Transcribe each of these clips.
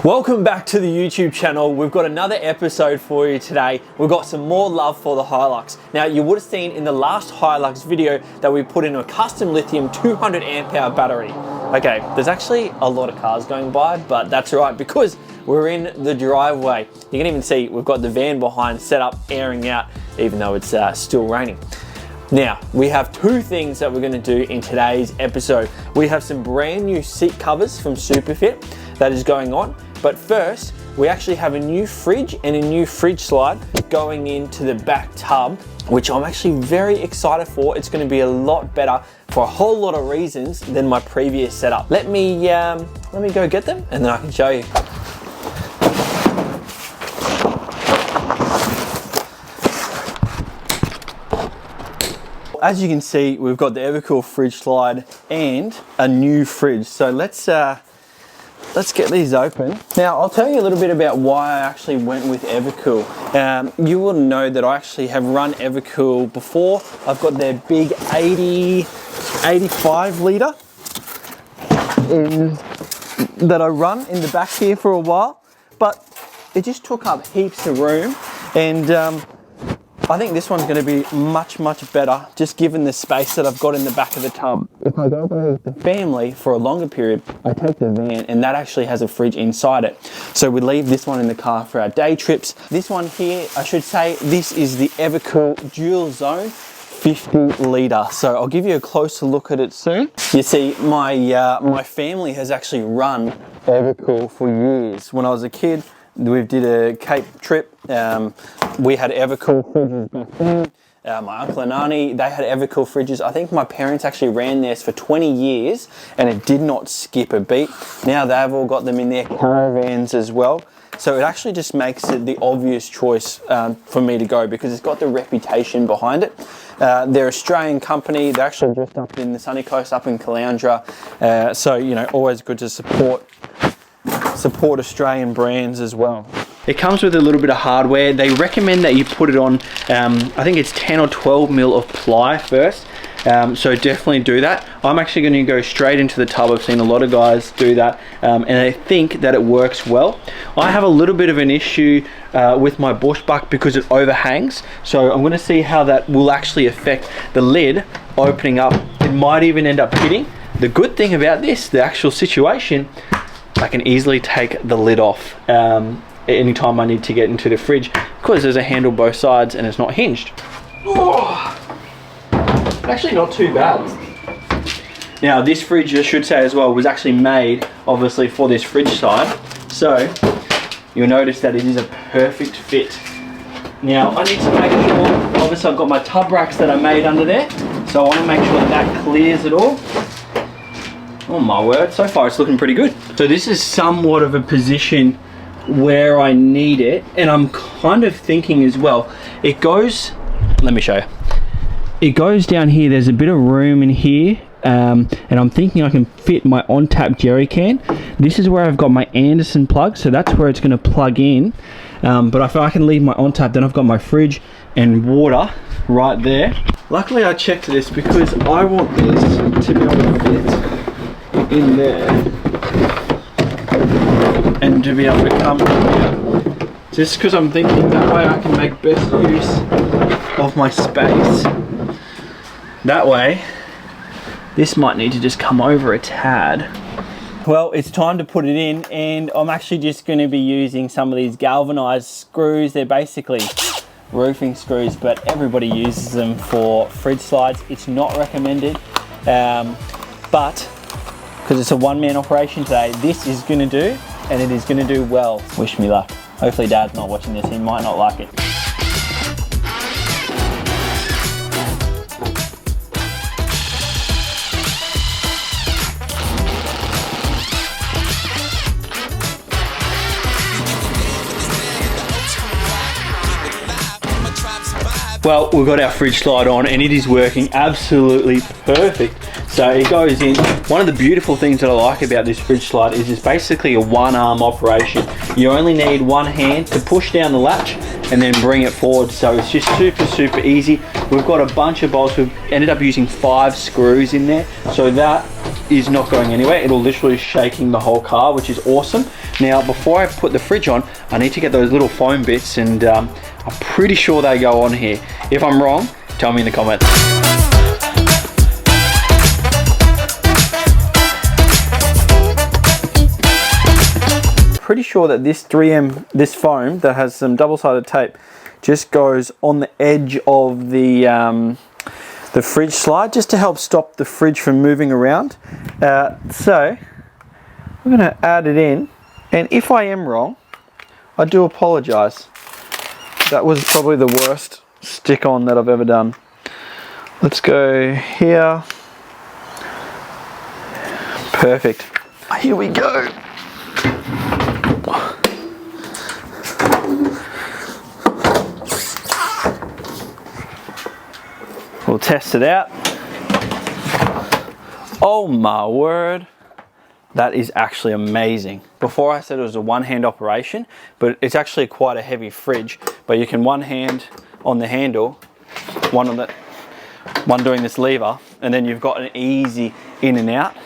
Welcome back to the YouTube channel. We've got another episode for you today. We've got some more love for the Hilux. Now, you would have seen in the last Hilux video that we put in a custom lithium 200 amp hour battery. Okay, there's actually a lot of cars going by, but that's all right because we're in the driveway. You can even see we've got the van behind set up, airing out, even though it's still raining. Now, we have two things that we're going to do in today's episode. We have some brand new seat covers from Supafit that is going on. But first, we actually have a new fridge and a new fridge slide going into the back tub, which I'm actually very excited for. It's going to be a lot better for a whole lot of reasons than my previous setup. Let me go get them and then I can show you. As you can see, we've got the Evakool fridge slide and a new fridge. So let's get these open. Now, I'll tell you a little bit about why I actually went with Evakool. You will know that I actually have run Evakool before. I've got their big 85 litre that I run in the back here for a while, but it just took up heaps of room, and I think this one's going to be much better, just given the space that I've got in the back of the tub. If I go with the family for a longer period, I take the van and that actually has a fridge inside it. So we leave this one in the car for our day trips. This one here, I should say, this is the Evakool dual zone 50 litre. So I'll give you a closer look at it soon. You see, my family has actually run Evakool for years. When I was a kid, we did a Cape trip. We had Evakool fridges back then. My uncle and auntie, they had Evakool fridges. I think my parents actually ran theirs for 20 years and it did not skip a beat. Now they've all got them in their caravans as well. So it actually just makes it the obvious choice for me to go because it's got the reputation behind it. They're an Australian company. They're actually just up in the sunny coast, up in Caloundra. So, you know, always good to support Australian brands as well. It comes with a little bit of hardware. They recommend that you put it on, I think it's 10 or 12 mil of ply first. So definitely do that. I'm actually going to go straight into the tub. I've seen a lot of guys do that, and I think that it works well. I have a little bit of an issue with my bush buck because it overhangs. So I'm going to see how that will actually affect the lid opening up. It might even end up hitting. The good thing about this, the actual situation, I can easily take the lid off anytime I need to get into the fridge because there's a handle both sides and it's not hinged. Oh, actually not too bad. Now this fridge, I should say as well, was actually made obviously for this fridge side, so you'll notice that it is a perfect fit. Now I need to make sure, obviously I've got my tub racks that I made under there, so I want to make sure that clears it all. Oh my word, so far it's looking pretty good. So this is somewhat of a position where I need it, and I'm kind of thinking as well, it goes, let me show you. It goes down here, there's a bit of room in here, and I'm thinking I can fit my ONTAP jerry can. This is where I've got my Anderson plug, so that's where it's going to plug in. But if I can leave my ONTAP, then I've got my fridge and water right there. Luckily I checked this because I want this to be able to fit in there and to be able to come here, just because I'm thinking that way I can make best use of my space. That way this might need to just come over a tad. Well, it's time to put it in, and I'm actually just going to be using some of these galvanized screws. They're basically roofing screws, but everybody uses them for fridge slides. It's not recommended, but because it's a one-man operation today, this is going to do, and it is going to do well. Wish me luck. Hopefully Dad's not watching this, he might not like it. Well, we've got our fridge slide on and it is working absolutely perfect. So it goes in. One of the beautiful things that I like about this fridge slide is it's basically a one-arm operation. You only need one hand to push down the latch and then bring it forward. So it's just super easy. We've got a bunch of bolts. We've ended up using 5 screws in there. So that is not going anywhere. It'll literally shaking the whole car, which is awesome. Now, before I put the fridge on, I need to get those little foam bits, and I'm pretty sure they go on here. If I'm wrong, tell me in the comments. Pretty sure that this 3M, this foam that has some double-sided tape, just goes on the edge of the fridge slide, just to help stop the fridge from moving around. So I'm going to add it in, and if I am wrong, I do apologise. That was probably the worst stick-on that I've ever done. Let's go here. Perfect. Here we go. We'll test it out. Oh my word, that is actually amazing. Before I said it was a one-hand operation, but it's actually quite a heavy fridge. But you can one hand on the handle, one doing this lever, and then you've got an easy in and out.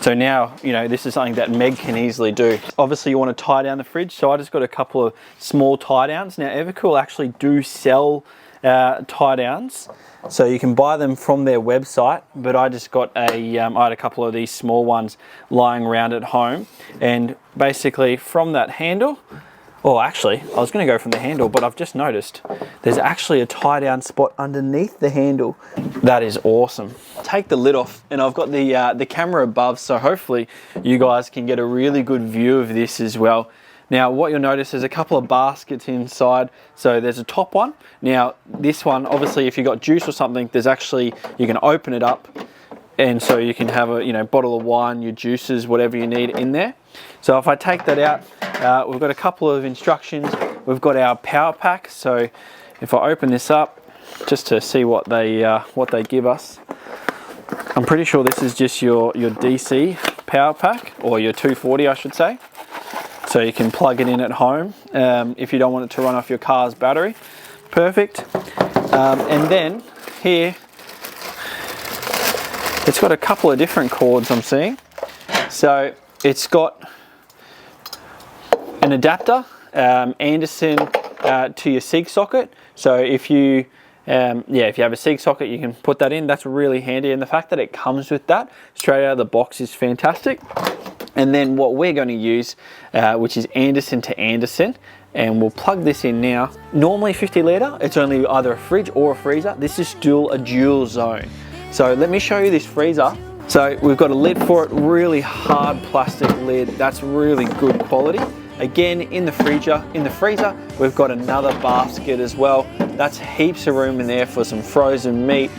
So now, you know, this is something that Meg can easily do. Obviously you want to tie down the fridge, so I just got a couple of small tie downs. Now Evakool actually do sell tie downs, so you can buy them from their website, but I just got I had a couple of these small ones lying around at home, and basically from that handle, actually I was going to go from the handle, but I've just noticed there's actually a tie down spot underneath the handle. That is awesome. Take the lid off, and I've got the camera above, so hopefully you guys can get a really good view of this as well. Now what you'll notice is a couple of baskets inside. So there's a top one. Now this one, obviously if you've got juice or something, there's actually, you can open it up, and so you can have a bottle of wine, your juices, whatever you need in there. So if I take that out, we've got a couple of instructions. We've got our power pack. So if I open this up, just to see what they give us, I'm pretty sure this is just your DC power pack, or your 240 I should say. So you can plug it in at home if you don't want it to run off your car's battery. Perfect. And then here, it's got a couple of different cords I'm seeing. So it's got an adapter, Anderson to your SIG socket. So if you if you have a SIG socket, you can put that in. That's really handy, and the fact that it comes with that straight out of the box is fantastic. And then what we're going to use, which is Anderson to Anderson, and we'll plug this in now. Normally 50 litre, it's only either a fridge or a freezer. This is still a dual zone. So let me show you this freezer. So we've got a lid for it, really hard plastic lid. That's really good quality. Again, in the freezer, we've got another basket as well. That's heaps of room in there for some frozen meat.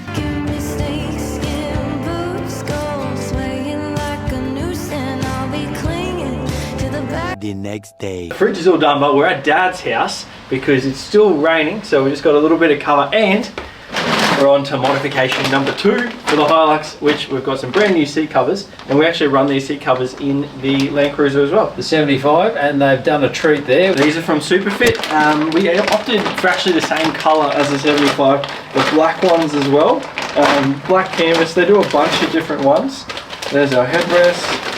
The next day. The fridge is all done, but we're at Dad's house because it's still raining, so we just got a little bit of cover, and we're on to modification number 2 for the Hilux, which we've got some brand new seat covers, and we actually run these seat covers in the Land Cruiser as well. The 75, and they've done a treat there. These are from Supafit. We opted for actually the same colour as the 75, the black ones as well. Black canvas, they do a bunch of different ones. There's our headrest.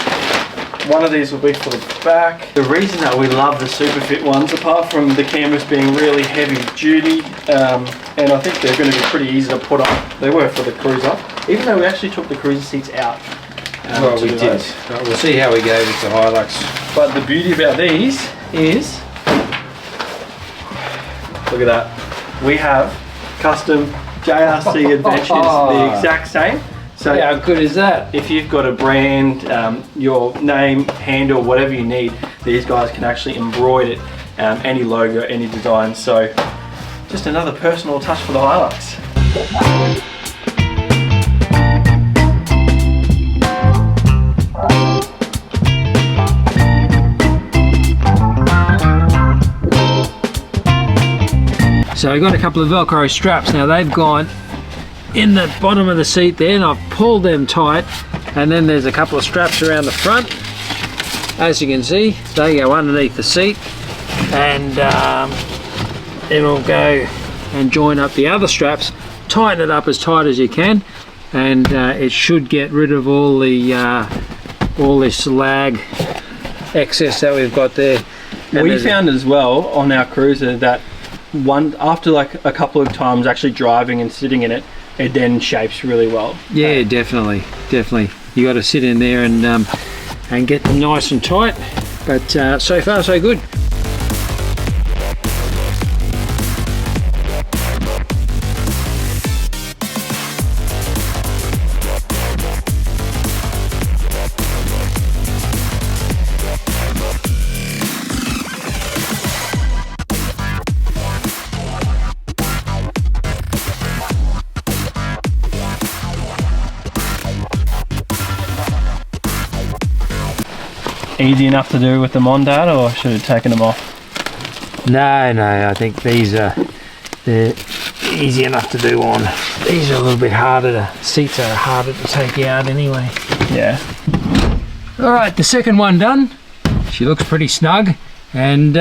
One of these will be for the back. The reason that we love the Supafit ones, apart from the canvas being really heavy duty, and I think they're going to be pretty easy to put on. They were for the Cruiser, even though we actually took the Cruiser seats out. Well, we did. We'll see how we go with the Hilux. But the beauty about these is, look at that. We have custom JRC Adventures, the exact same. So how good is that? If you've got a brand, your name, handle, whatever you need, these guys can actually embroider it, any logo, any design. So just another personal touch for the Hilux. So I've got a couple of Velcro straps. Now they've gone in the bottom of the seat there, and I've pulled them tight, and then there's a couple of straps around the front. As you can see, they go underneath the seat, and then we'll go and join up the other straps, tighten it up as tight as you can, and it should get rid of all this slag excess that we've got there. And We found as well on our cruiser that after like a couple of times actually driving and sitting in it, it then shapes really well. Yeah, definitely. You got to sit in there and get them nice and tight. But so far so good. Easy enough to do with them on, Dad, or should have taken them off? No, I think they're easy enough to do on. These are a little bit harder seats are harder to take out anyway. Yeah. All right, the second one done. She looks pretty snug and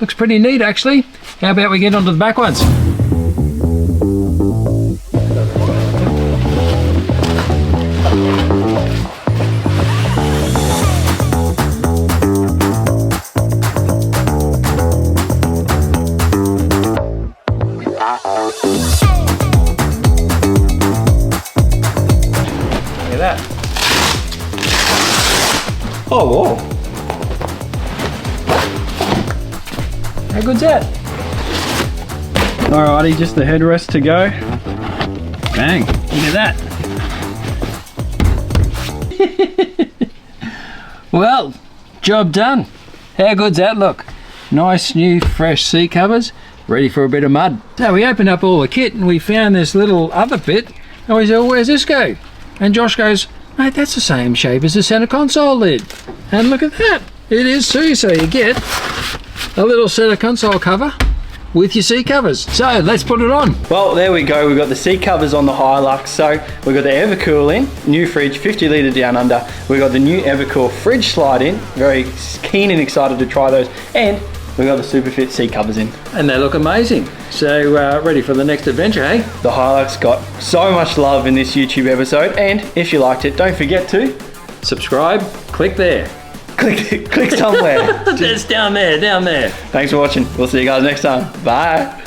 looks pretty neat actually. How about we get onto the back ones? Oh, whoa. How good's that? Alrighty, just the headrest to go. Bang, look at that. Well, job done. How good's that look? Nice new fresh seat covers, ready for a bit of mud. So we opened up all the kit and we found this little other bit and we said, well, where's this go? And Josh goes, mate, that's the same shape as the center console lid. And look at that, it is too. So you get a little center console cover with your seat covers. So let's put it on. Well, there we go. We've got the seat covers on the Hilux. So we've got the Evakool in, new fridge, 50 litre down under. We've got the new Evakool fridge slide in. Very keen and excited to try those. And we've got the Supafit seat covers in. And they look amazing. So ready for the next adventure, hey? The Hilux got so much love in this YouTube episode. And if you liked it, don't forget to Subscribe, click there. click somewhere. It's down there. Thanks for watching. We'll see you guys next time. Bye.